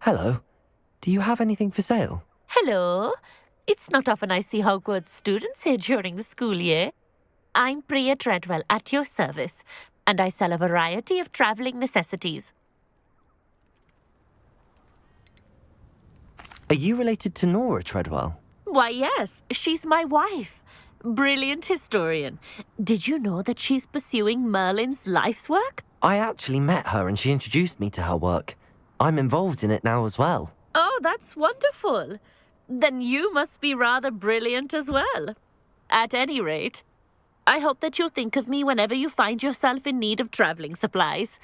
Hello. Do you have anything for sale? Hello. It's not often I see Hogwarts students here during the school year. I'm Priya Treadwell at your service, and I sell a variety of traveling necessities. Are you related to Nora Treadwell? Why, yes, she's my wife. Brilliant historian. Did you know that she's pursuing Merlin's life's work? I actually met her and she introduced me to her work. I'm involved in it now as well. Oh, that's wonderful. Then you must be rather brilliant as well. At any rate, I hope that you'll think of me whenever you find yourself in need of traveling supplies.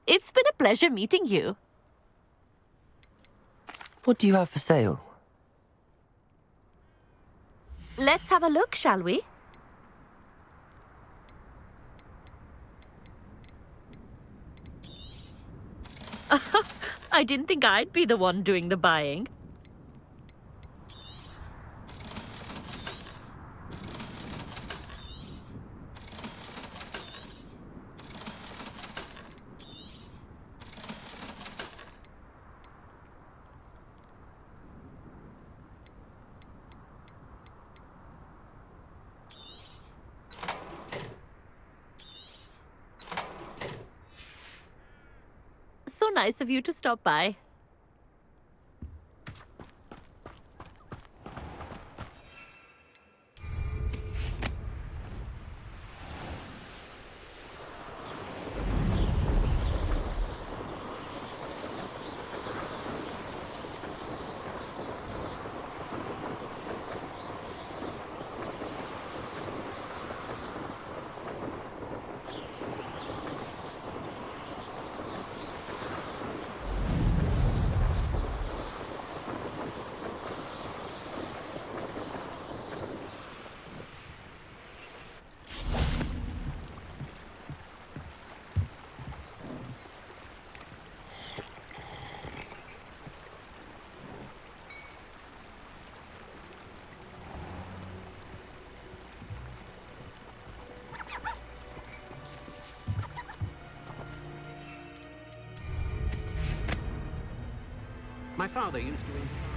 It's been a pleasure meeting you. What do you have for sale? Let's have a look, shall we? I didn't think I'd be the one doing the buying. So nice of you to stop by. My father used to...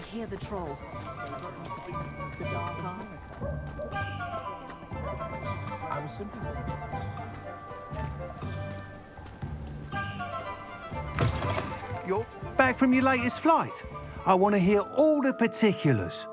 hear the troll. The dark arts. I'm simply... You're back from your latest flight? I want to hear all the particulars.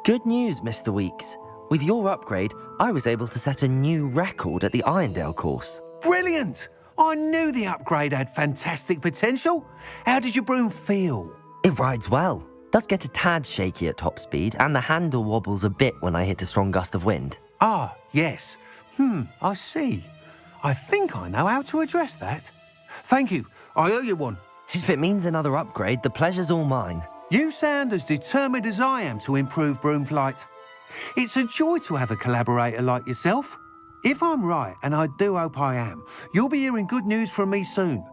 Good news, Mr. Weeks. With your upgrade, I was able to set a new record at the Irondale course. Brilliant! I knew the upgrade had fantastic potential. How did your broom feel? It rides well. Does get a tad shaky at top speed, and the handle wobbles a bit when I hit a strong gust of wind. Ah, yes. I see. I think I know how to address that. Thank you. I owe you one. If it means another upgrade, the pleasure's all mine. You sound as determined as I am to improve broom flight. It's a joy to have a collaborator like yourself. If I'm right, and I do hope I am, you'll be hearing good news from me soon.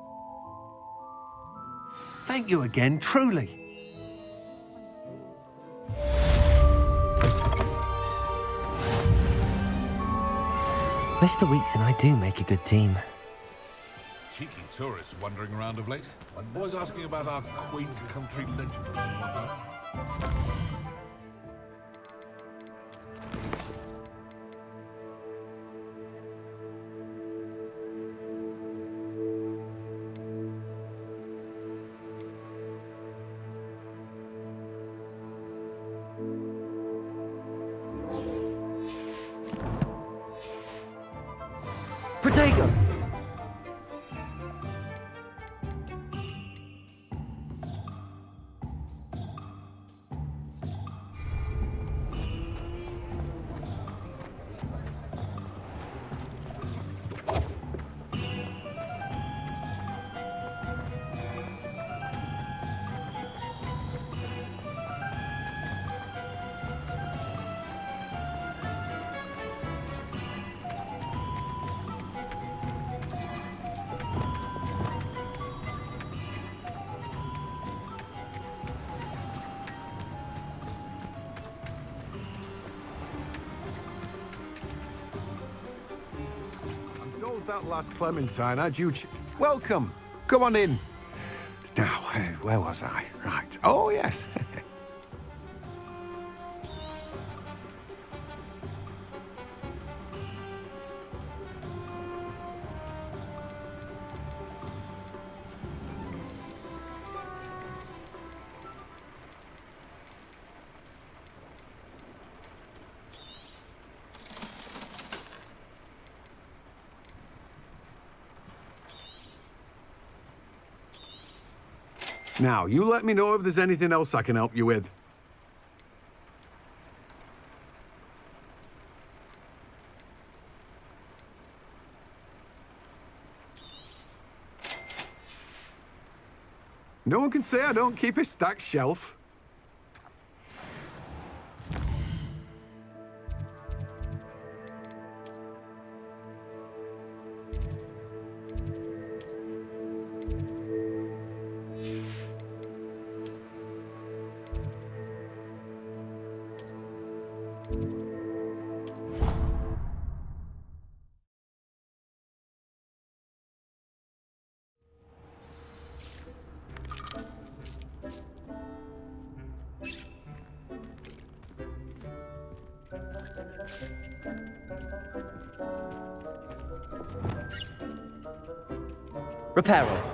Thank you again, truly. Mr. Weeks and I do make a good team. Cheeky tourists wandering around of late. Always asking about our quaint country legends and whatnot. Protego! That last Clementine had you... Welcome. Come on in. Now, where was I? Right. Oh, yes. Now, you let me know if there's anything else I can help you with. No one can say I don't keep a stacked shelf. Reparo.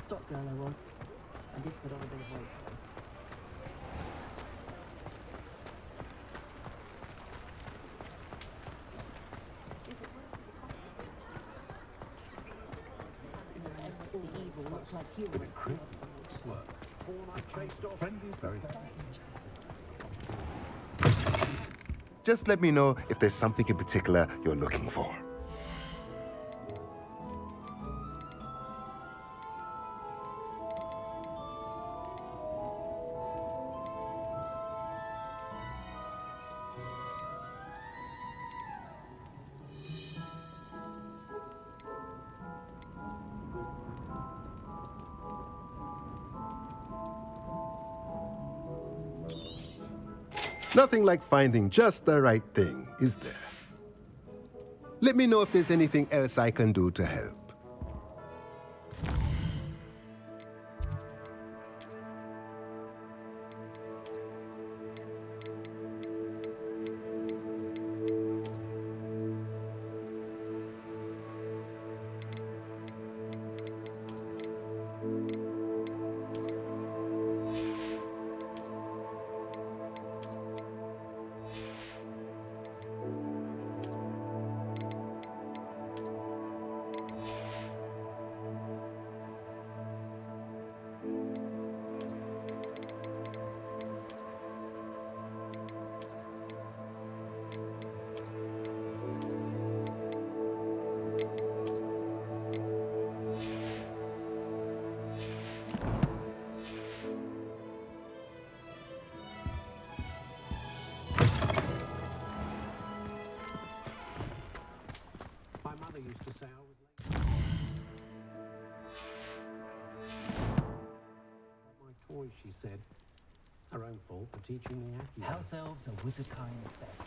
Stock girl I was. I did put on a bit of weight. All evil looks like you. Friendly, very Just let me know if there's something in particular you're looking for. Nothing like finding just the right thing, is there? Let me know if there's anything else I can do to help. My mother used to say I was late. My toys, she said. Her own fault for teaching me acting. House elves are wizard kind best.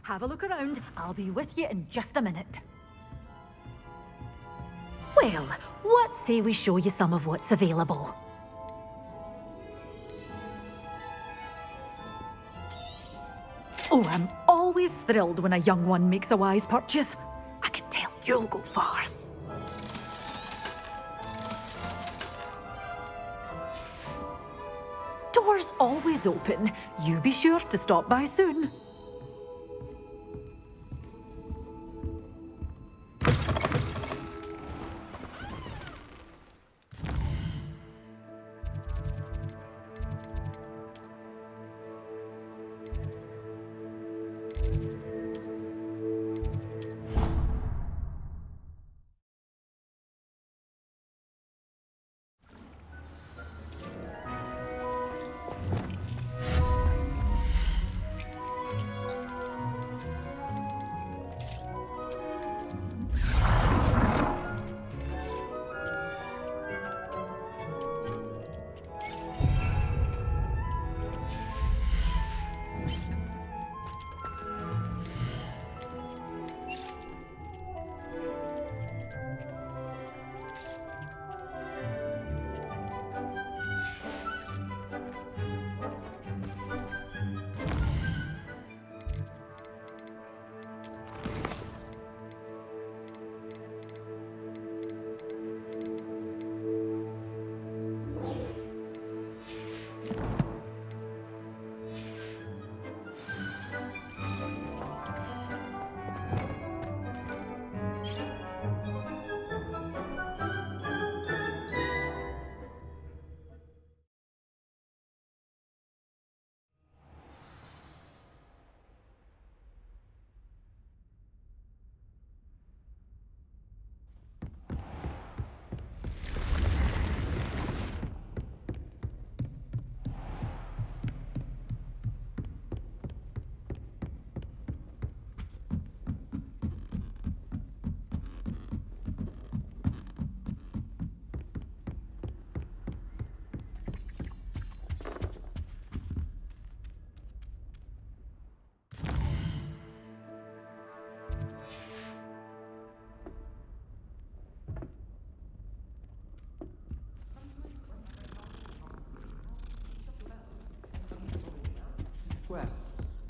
Have a look around. I'll be with you in just a minute. Well, what say we show you some of what's available? Oh, I'm always thrilled when a young one makes a wise purchase. I can tell you'll go far. Doors always open. You be sure to stop by soon.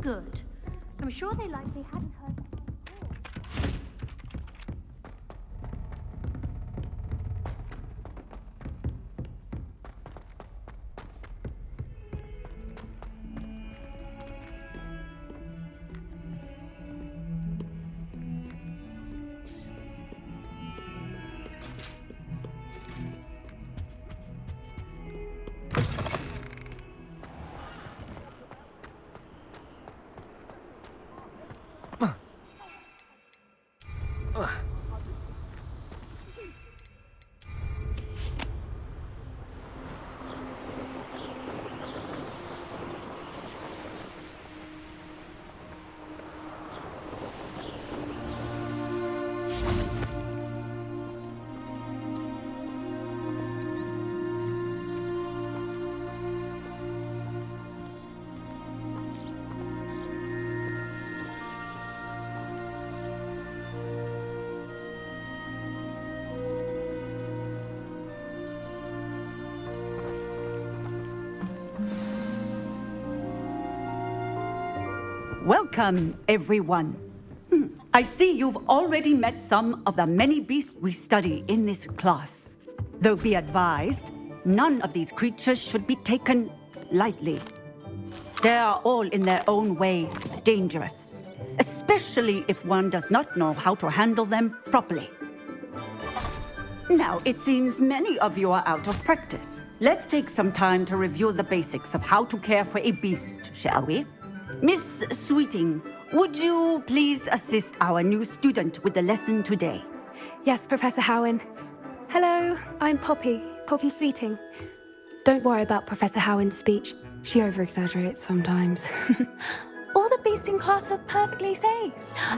Good. I'm sure they likely hadn't heard that before. Welcome, everyone. I see you've already met some of the many beasts we study in this class. Though be advised, none of these creatures should be taken lightly. They are all in their own way dangerous, especially if one does not know how to handle them properly. Now, it seems many of you are out of practice. Let's take some time to review the basics of how to care for a beast, shall we? Miss Sweeting, would you please assist our new student with the lesson today? Yes, Professor Howen. Hello, I'm Poppy Sweeting. Don't worry about Professor Howen's speech. She over-exaggerates sometimes. All the beasts in class are perfectly safe.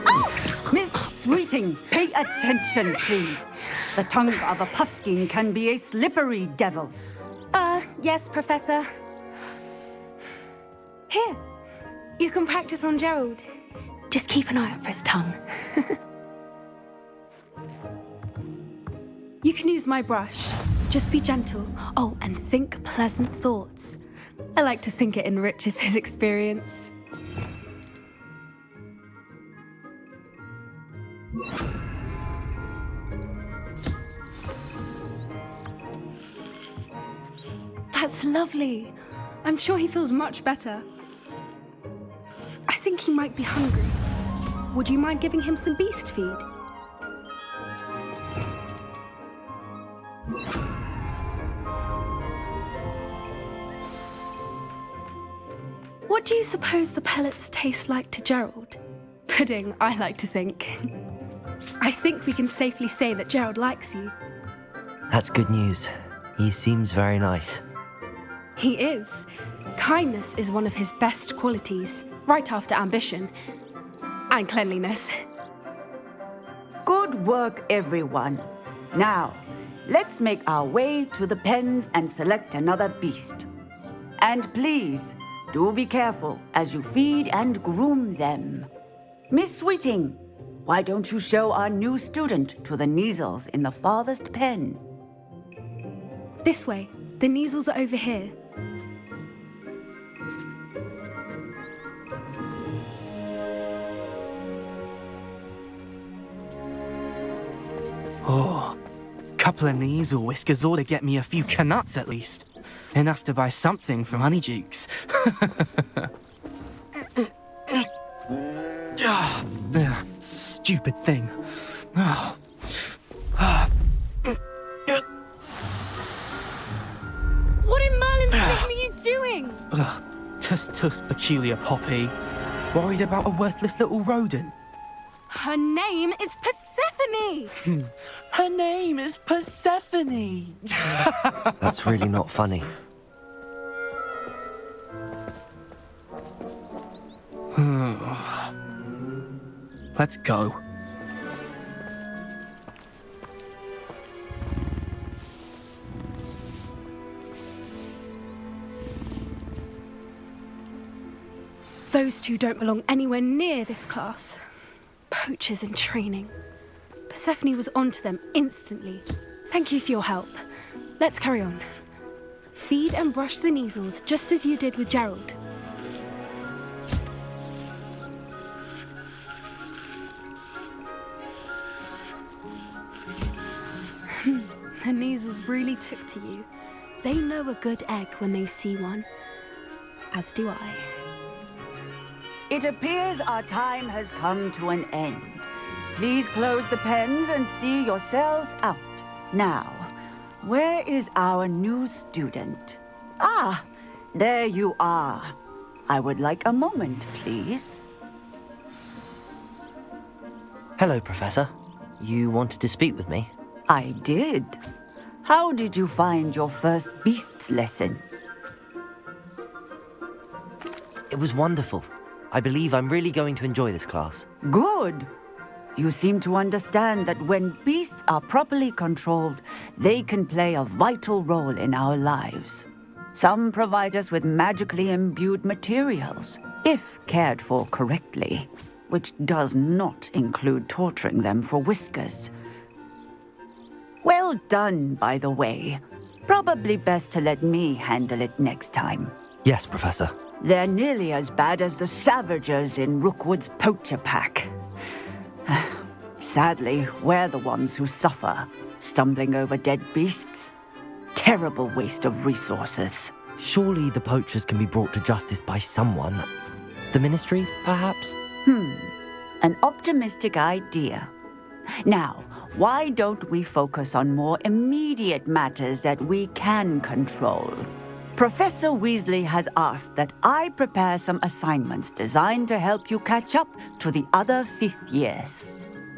Oh! Miss Sweeting, pay attention, please. The tongue of a puffskein can be a slippery devil. Yes, Professor. Here, you can practice on Gerald. Just keep an eye out for his tongue. You can use my brush. Just be gentle. Oh, and think pleasant thoughts. I like to think it enriches his experience. That's lovely. I'm sure he feels much better. I think he might be hungry. Would you mind giving him some beast feed? What do you suppose the pellets taste like to Gerald? Pudding, I like to think. I think we can safely say that Gerald likes you. That's good news. He seems very nice. He is. Kindness is one of his best qualities, right after ambition. And cleanliness. Good work, everyone. Now, let's make our way to the pens and select another beast. And please, do be careful as you feed and groom them. Miss Sweeting, why don't you show our new student to the Kneazles in the farthest pen? This way. The Kneazles are over here. Oh, couple of Kneazle whiskers ought to get me a few canuts at least. Enough to buy something from Honeydukes. Stupid thing. What in Merlin's name are you doing? Tuss, peculiar Poppy. Worried about a worthless little rodent. Her name is Persephone! Her name is Persephone! That's really not funny. Let's go. Those two don't belong anywhere near this class. Poachers in training. Persephone was onto them instantly. Thank you for your help. Let's carry on. Feed and brush the Kneazles just as you did with Gerald. the Neasels really took to you. They know a good egg when they see one. As do I. It appears our time has come to an end. Please close the pens and see yourselves out. Now, where is our new student? Ah, there you are. I would like a moment, please. Hello, Professor. You wanted to speak with me? I did. How did you find your first beasts lesson? It was wonderful. I believe I'm really going to enjoy this class. Good. You seem to understand that when beasts are properly controlled, they can play a vital role in our lives. Some provide us with magically imbued materials, if cared for correctly, which does not include torturing them for whiskers. Well done, by the way. Probably best to let me handle it next time. Yes, Professor. They're nearly as bad as the Savagers in Rookwood's poacher pack. Sadly, we're the ones who suffer, stumbling over dead beasts. Terrible waste of resources. Surely the poachers can be brought to justice by someone. The Ministry, perhaps? An optimistic idea. Now, why don't we focus on more immediate matters that we can control? Professor Weasley has asked that I prepare some assignments designed to help you catch up to the other fifth years.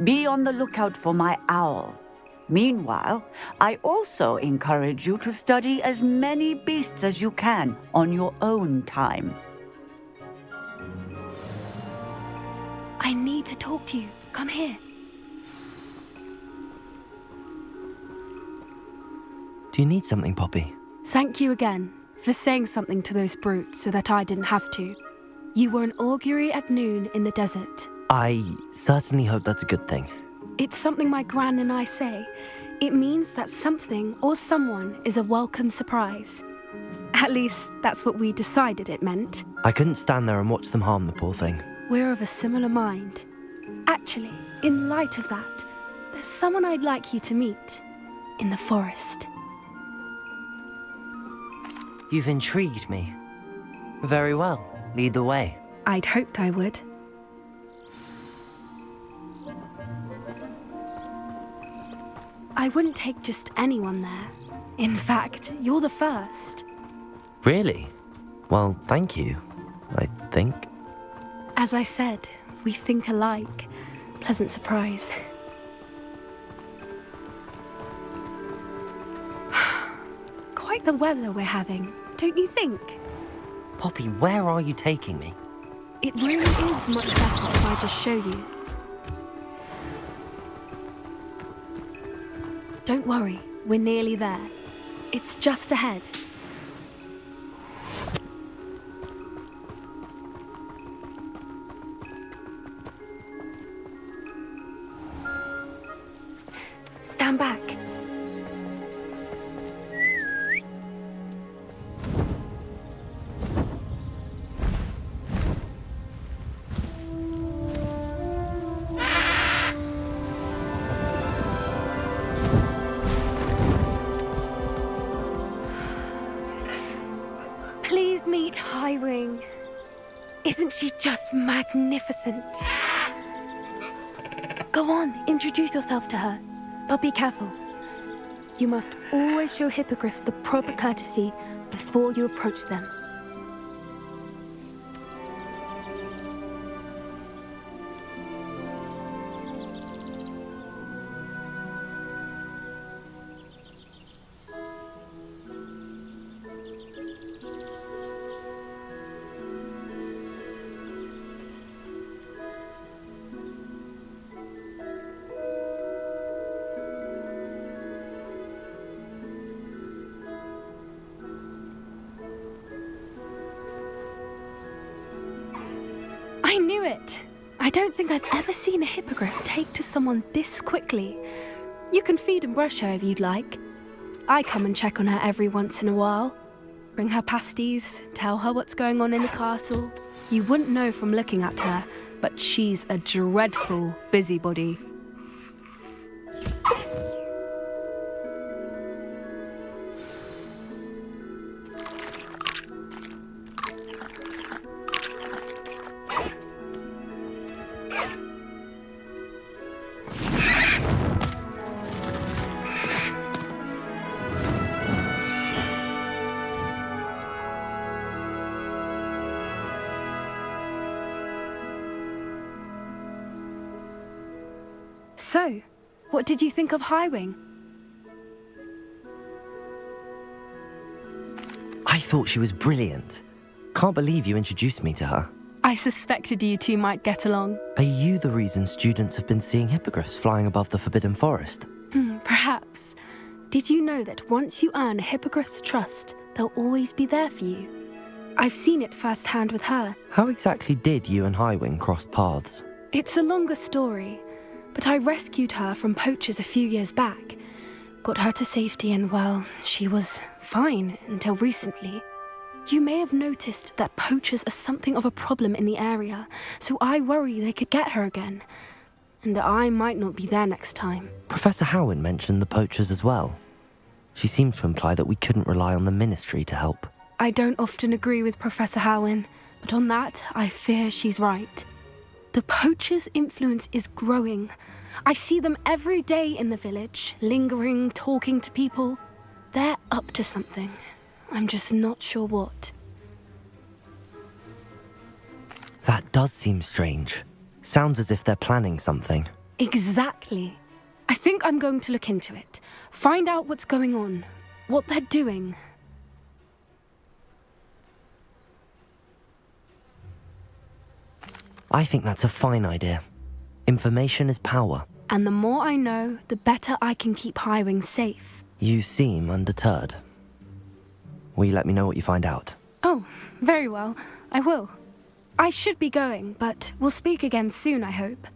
Be on the lookout for my owl. Meanwhile, I also encourage you to study as many beasts as you can on your own time. I need to talk to you. Come here. Do you need something, Poppy? Thank you again for saying something to those brutes so that I didn't have to. You were an augury at noon in the desert. I certainly hope that's a good thing. It's something my gran and I say. It means that something or someone is a welcome surprise. At least, that's what we decided it meant. I couldn't stand there and watch them harm the poor thing. We're of a similar mind. Actually, in light of that, there's someone I'd like you to meet. In the forest. You've intrigued me. Very well. Lead the way. I'd hoped I would. I wouldn't take just anyone there. In fact, you're the first. Really? Well, thank you, I think. As I said, we think alike. Pleasant surprise. Quite the weather we're having, don't you think? Poppy, where are you taking me? It really is much better if I just show you. Don't worry, we're nearly there. It's just ahead. Stand back. Please meet Highwing. Isn't she just magnificent? Go on, introduce yourself to her. But be careful. You must always show hippogriffs the proper courtesy before you approach them. I knew it! I don't think I've ever seen a hippogriff take to someone this quickly. You can feed and brush her if you'd like. I come and check on her every once in a while. Bring her pasties, tell her what's going on in the castle. You wouldn't know from looking at her, but she's a dreadful busybody. So, what did you think of Highwing? I thought she was brilliant. Can't believe you introduced me to her. I suspected you two might get along. Are you the reason students have been seeing hippogriffs flying above the Forbidden Forest? Perhaps. Did you know that once you earn a hippogriff's trust, they'll always be there for you? I've seen it firsthand with her. How exactly did you and Highwing cross paths? It's a longer story, but I rescued her from poachers a few years back. Got her to safety and, well, she was fine until recently. You may have noticed that poachers are something of a problem in the area, so I worry they could get her again. And I might not be there next time. Professor Howin mentioned the poachers as well. She seemed to imply that we couldn't rely on the Ministry to help. I don't often agree with Professor Howin, but on that, I fear she's right. The poachers' influence is growing. I see them every day in the village, lingering, talking to people. They're up to something. I'm just not sure what. That does seem strange. Sounds as if they're planning something. Exactly. I think I'm going to look into it. Find out what's going on, what they're doing. I think that's a fine idea. Information is power. And the more I know, the better I can keep Highwing safe. You seem undeterred. Will you let me know what you find out? Oh, very well. I will. I should be going, but we'll speak again soon, I hope.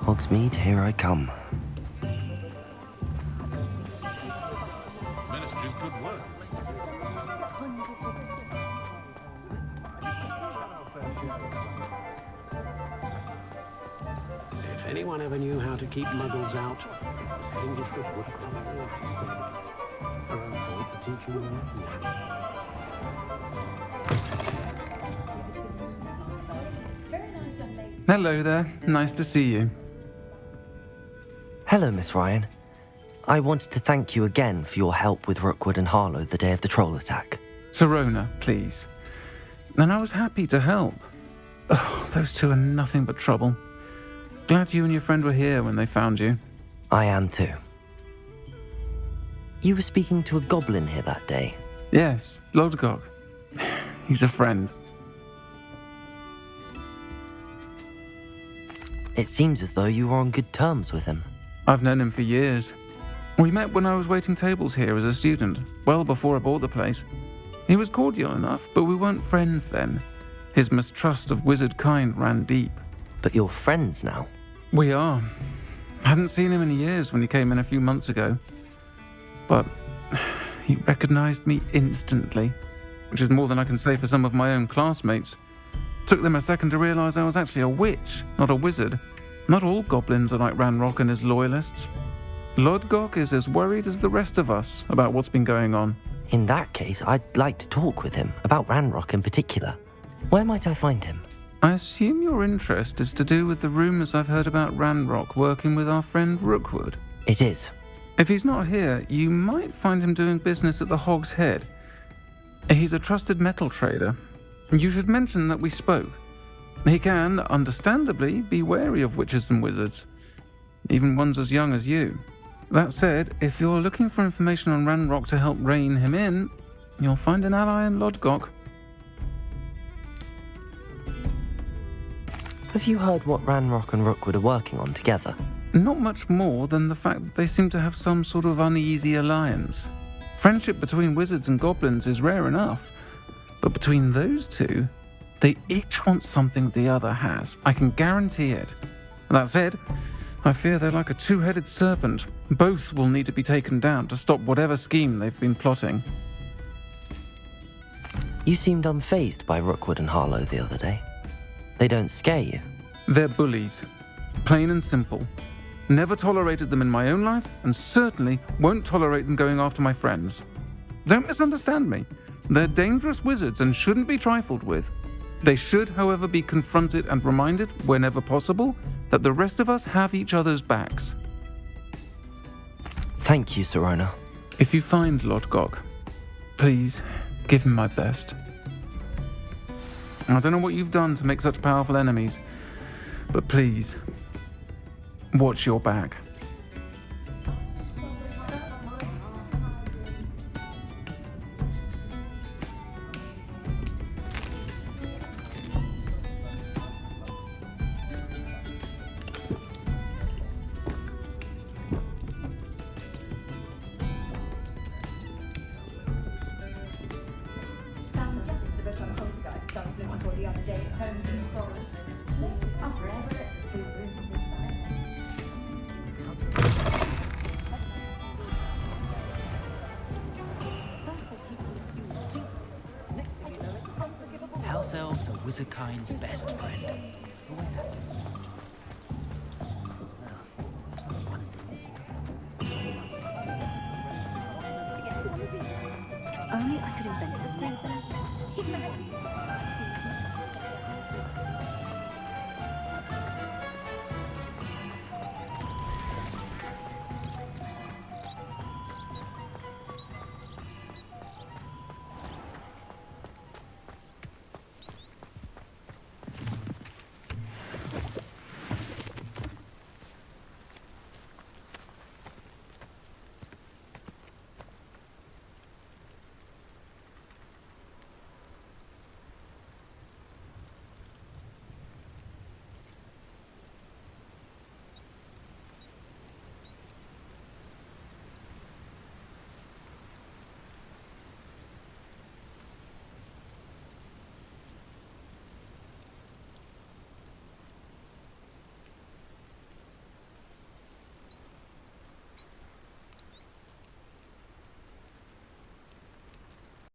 Hogsmeade, here I come. If anyone ever knew how to keep muggles out, English would her own fault for teaching me Ackie. Hello there. Nice to see you. Hello, Miss Ryan. I wanted to thank you again for your help with Rookwood and Harlow the day of the troll attack. Sirona, please. And I was happy to help. Oh, those two are nothing but trouble. Glad you and your friend were here when they found you. I am too. You were speaking to a goblin here that day. Yes, Lodgok. He's a friend. It seems as though you were on good terms with him. I've known him for years. We met when I was waiting tables here as a student, well before I bought the place. He was cordial enough, but we weren't friends then. His mistrust of wizard kind ran deep. But you're friends now? We are. Hadn't seen him in years when he came in a few months ago. But he recognized me instantly, which is more than I can say for some of my own classmates. Took them a second to realize I was actually a witch, not a wizard. Not all goblins are like Ranrock and his loyalists. Lodgok is as worried as the rest of us about what's been going on. In that case, I'd like to talk with him, about Ranrock in particular. Where might I find him? I assume your interest is to do with the rumors I've heard about Ranrock working with our friend Rookwood. It is. If he's not here, you might find him doing business at the Hog's Head. He's a trusted metal trader. You should mention that we spoke. He can, understandably, be wary of witches and wizards, even ones as young as you. That said, if you're looking for information on Ranrock to help rein him in, you'll find an ally in Lodgok. Have you heard what Ranrock and Rookwood are working on together? Not much more than the fact that they seem to have some sort of uneasy alliance. Friendship between wizards and goblins is rare enough, but between those two, they each want something the other has. I can guarantee it. That said, I fear they're like a two-headed serpent. Both will need to be taken down to stop whatever scheme they've been plotting. You seemed unfazed by Rookwood and Harlow the other day. They don't scare you. They're bullies. Plain and simple. Never tolerated them in my own life, and certainly won't tolerate them going after my friends. Don't misunderstand me. They're dangerous wizards and shouldn't be trifled with. They should, however, be confronted and reminded, whenever possible, that the rest of us have each other's backs. Thank you, Sirona. If you find Lodgok, please give him my best. I don't know what you've done to make such powerful enemies, but please, watch your back. House elves are wizardkind's best friend.